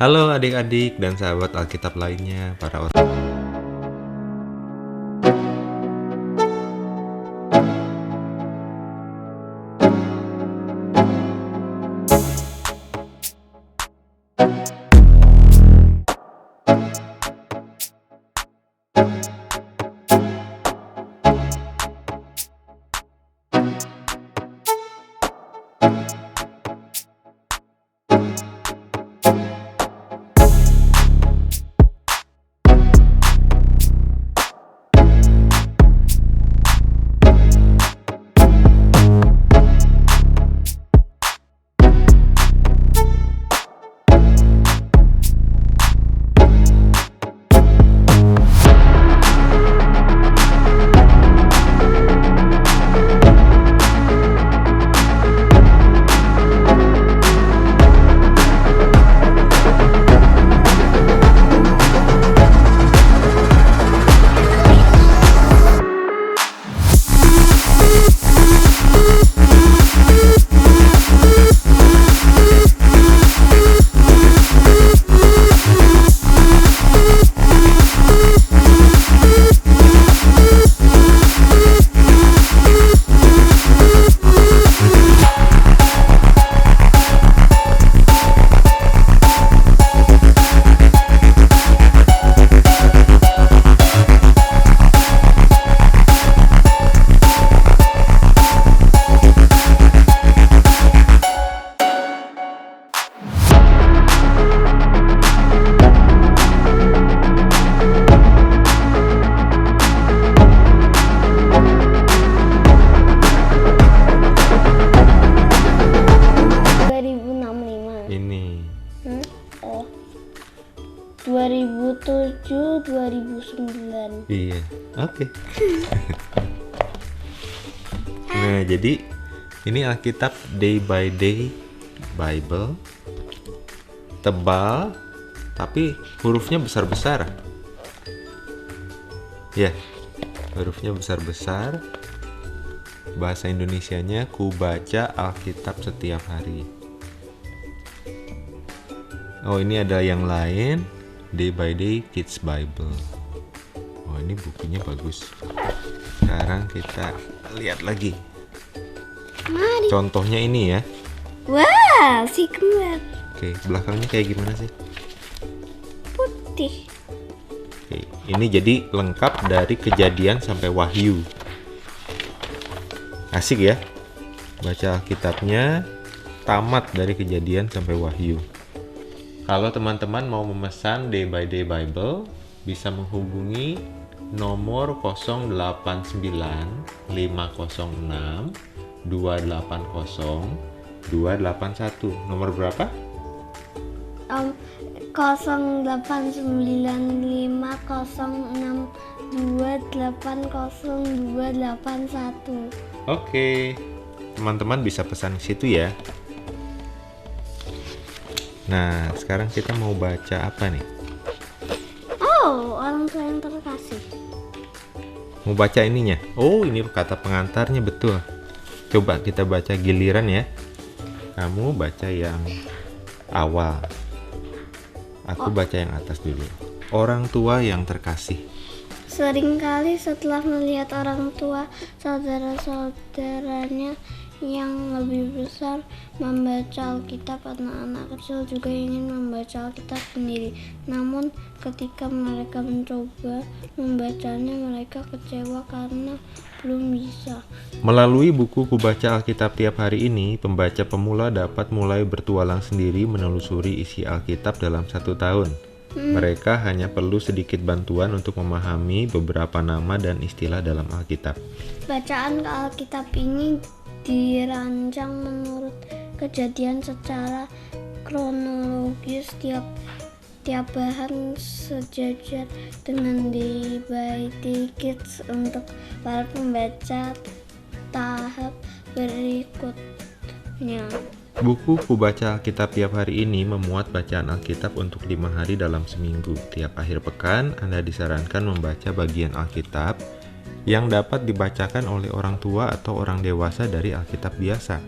Halo adik-adik dan sahabat Alkitab lainnya, para orang. Ini 2007 2009. iya, oke. Nah, jadi ini Alkitab Day by Day Bible, tebal tapi hurufnya besar-besar. Ya, hurufnya besar-besar. Bahasa Indonesianya ku baca Alkitab setiap hari. Oh, ini ada yang lain, Day by Day Kids Bible. Oh, ini bukunya bagus. Sekarang kita lihat lagi. Mari. Contohnya ini ya. Wah, si kembar Oke, belakangnya kayak gimana sih? putih. Oke, ini jadi lengkap dari Kejadian sampai Wahyu. Asik ya? Baca Alkitabnya tamat dari Kejadian sampai Wahyu. Kalau teman-teman mau memesan Day by Day Bible, bisa menghubungi nomor 089 506 280 281. Nomor berapa? 089506280281. Oke, teman-teman bisa pesan ke situ ya. Nah, sekarang kita mau baca apa nih? Oh, orang tua yang terkasih. Mau baca ininya? Oh, ini kata pengantarnya betul. Coba kita baca giliran ya. Kamu baca yang awal. Aku baca yang atas dulu. Orang tua yang terkasih. Seringkali setelah melihat orang tua saudara-saudaranya yang lebih besar membaca Alkitab, anak-anak kecil juga ingin membaca Alkitab sendiri. Namun ketika mereka mencoba membacanya, mereka kecewa karena belum bisa. Melalui buku Kubaca Alkitab Tiap Hari ini, pembaca pemula dapat mulai bertualang sendiri menelusuri isi Alkitab dalam 1 tahun. Mereka hanya perlu sedikit bantuan untuk memahami beberapa nama dan istilah dalam Alkitab. Bacaan Alkitab ini dirancang menurut Kejadian secara kronologis. Tiap bahan sejajar dengan Day by Day Kids untuk para pembaca tahap berikutnya. Buku Kubaca Alkitab Tiap Hari ini memuat bacaan Alkitab untuk 5 hari dalam seminggu. Tiap akhir pekan, Anda disarankan membaca bagian Alkitab yang dapat dibacakan oleh orang tua atau orang dewasa dari Alkitab biasa.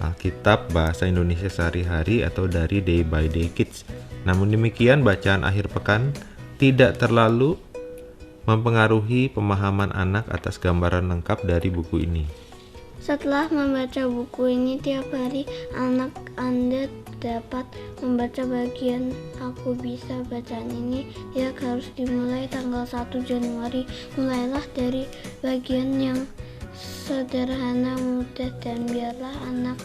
Alkitab Bahasa Indonesia Sehari-Hari atau dari Day by Day Kids. Namun demikian, bacaan akhir pekan tidak terlalu mempengaruhi pemahaman anak atas gambaran lengkap dari buku ini. Setelah membaca buku ini tiap hari, anak Anda dapat membaca bagian Aku Bisa Bacaan ini. Dia harus dimulai tanggal 1 Januari. Mulailah dari bagian yang sederhana, mudah, dan biarlah anak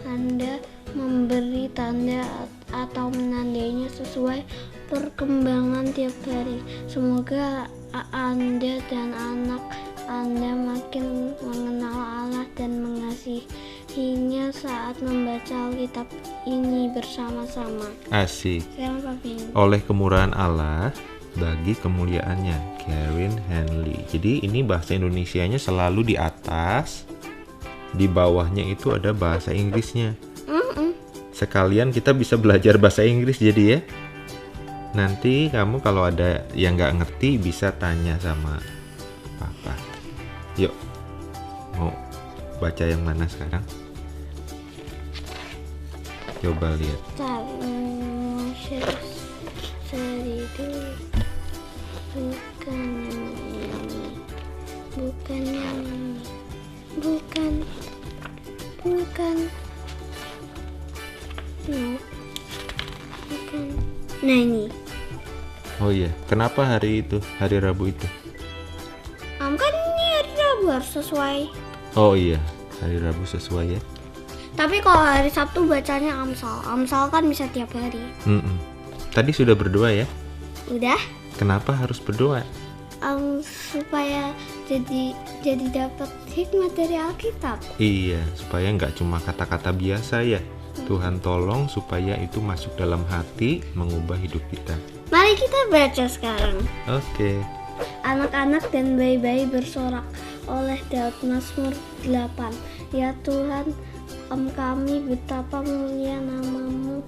Anda memberi tanda atau menandainya sesuai perkembangan tiap hari. Semoga Anda dan anak Anda makin mengenal Allah dan mengasihinya saat membaca Alkitab ini bersama-sama. Asik. Sekarang Papi. Oleh kemurahan Allah bagi kemuliaannya, Kevin Henley. Jadi ini bahasa Indonesianya selalu di atas, di bawahnya itu ada bahasa Inggrisnya. Sekalian kita bisa belajar bahasa Inggris jadi ya. Nanti kamu kalau ada yang nggak ngerti bisa tanya sama Papa. Yuk, mau baca yang mana sekarang? Coba lihat. Seri dulu. Bukan yang ini. Bukan yang ini. Bukan. No. Bukan. Nah ini. Oh iya, kenapa hari itu, hari Rabu itu? Kan ini hari Rabu harus sesuai. Oh iya, hari Rabu sesuai ya. Tapi kalau hari Sabtu bacanya Amsal. Amsal kan bisa tiap hari. Tadi sudah berdoa ya? Udah? Kenapa harus berdoa? Supaya jadi dapat hikmat dari Alkitab. Iya, supaya nggak cuma kata-kata biasa ya. Tuhan tolong supaya itu masuk dalam hati, mengubah hidup kita. Mari kita baca sekarang. Oke. Anak-anak dan bayi-bayi bersorak oleh Daud, Mazmur 8. Ya Tuhan, kami betapa mulia nama-Mu,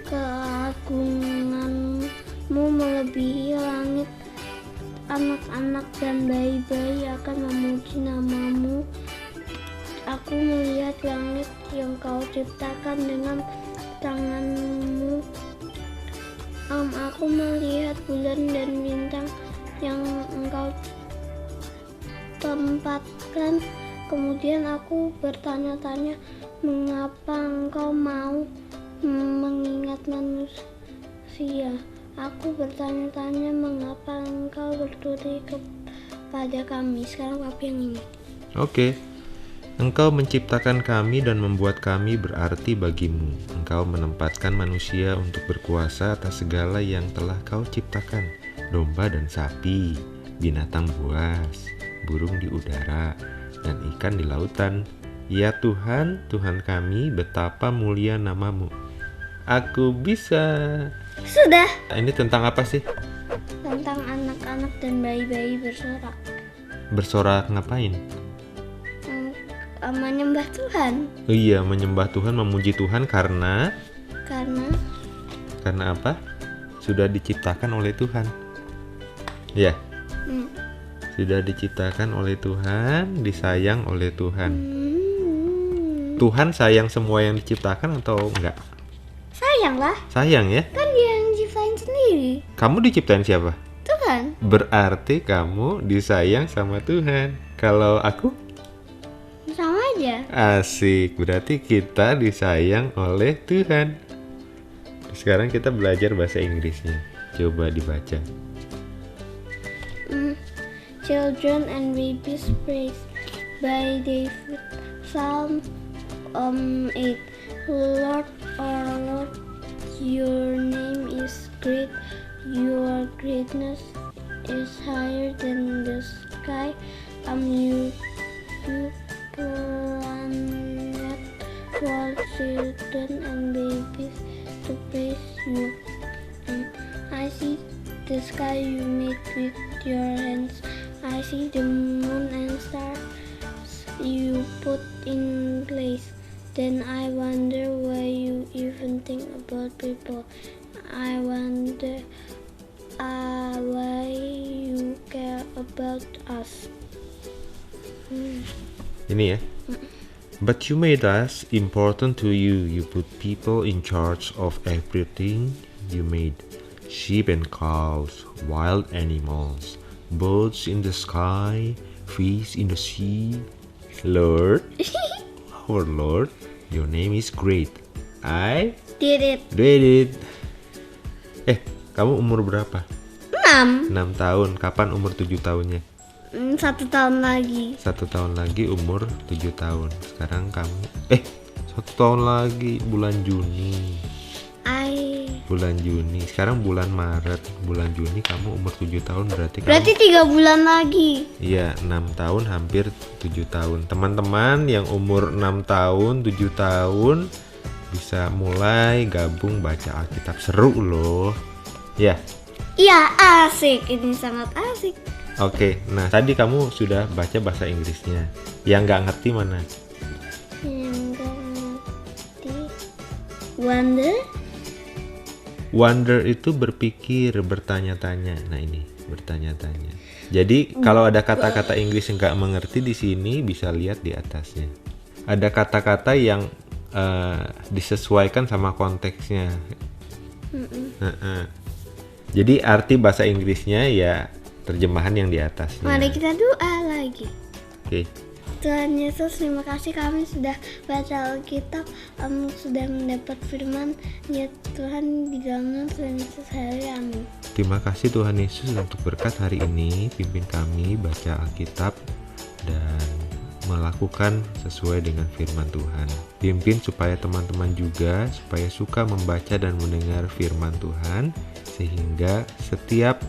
keagungan-Mu melebihi langit. Anak-anak dan bayi-bayi akan memuji nama-Mu. Aku melihat langit yang Kau ciptakan dengan tangan-Mu. Aku melihat bulan dan bintang yang Engkau tempatkan. Kemudian aku bertanya-tanya, mengapa Engkau mau mengingat manusia? Aku bertanya-tanya, mengapa Engkau berduri kepada kami? Sekarang Papi yang ini. Oke. Engkau menciptakan kami dan membuat kami berarti bagimu. Engkau menempatkan manusia untuk berkuasa atas segala yang telah Kau ciptakan. Domba dan sapi, binatang buas, burung di udara, dan ikan di lautan. Ya Tuhan, Tuhan kami, betapa mulia nama-Mu. Aku bisa. Sudah. Ini tentang apa sih? Tentang anak-anak dan bayi-bayi bersorak. Bersorak ngapain? Menyembah Tuhan. Oh iya, menyembah Tuhan, memuji Tuhan karena apa? Sudah diciptakan oleh Tuhan. Ya. Sudah diciptakan oleh Tuhan, disayang oleh Tuhan. Tuhan sayang semua yang diciptakan atau enggak? Sayang lah. Sayang ya? Kan Dia yang ciptain sendiri. Kamu diciptain siapa? Tuhan. Berarti kamu disayang sama Tuhan. Kalau aku? Sama aja. Asik, berarti kita disayang oleh Tuhan. Sekarang kita belajar bahasa Inggrisnya. Coba dibaca. Children and Babies Praise by David. Psalm 8. Lord, our Lord, your name is great. Your greatness is higher than the sky. You planet for children and babies to praise you. I see the sky you made with your hands. I see the moon and stars you put in place. Then I wonder why you even think about people. I wonder why you care about us. Ini ya. But you made us important to you. You put people in charge of everything you made. Sheep and cows, wild animals, birds in the sky, fish in the sea. Lord, our Lord, your name is great. I Did it. did it. Kamu umur berapa? 6. 6 tahun. Kapan umur 7 tahunnya? 1 tahun lagi. 1 tahun lagi umur 7 tahun. Sekarang kamu 1 tahun lagi bulan Juni. Bulan Juni. Sekarang bulan Maret. Bulan Juni kamu umur 7 tahun berarti 3 bulan lagi. Iya, 6 tahun hampir 7 tahun. Teman-teman yang umur 6 tahun, 7 tahun bisa mulai gabung baca Alkitab. Seru loh. Ya. Iya, asik. Ini sangat asik. Oke, nah tadi kamu sudah baca bahasa Inggrisnya. Yang nggak ngerti mana? Yang nggak ngerti. Wonder. Wonder itu berpikir, bertanya-tanya. Nah ini, bertanya-tanya. Jadi kalau ada kata-kata Inggris yang nggak mengerti di sini bisa lihat di atasnya. Ada kata-kata yang disesuaikan sama konteksnya. Jadi arti bahasa Inggrisnya ya terjemahan yang di atasnya. Mari kita doa lagi. Oke. Tuhan Yesus, terima kasih kami sudah baca Alkitab, sudah mendapat firman. Ya Tuhan, di dalamnya Tuhan Yesus hari, amin. Terima kasih Tuhan Yesus untuk berkat hari ini. Pimpin kami baca Alkitab dan melakukan sesuai dengan firman Tuhan. Pimpin supaya teman-teman juga supaya suka membaca dan mendengar firman Tuhan, sehingga setiap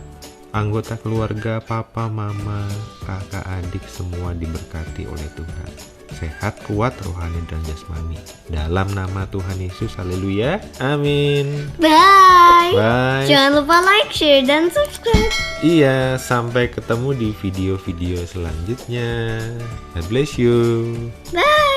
anggota keluarga, papa, mama, kakak, adik semua diberkati oleh Tuhan. Sehat, kuat, rohani dan jasmani. Dalam nama Tuhan Yesus, haleluya. Amin. Bye. Bye. Jangan lupa like, share, dan subscribe. Iya, sampai ketemu di video-video selanjutnya. God bless you. Bye.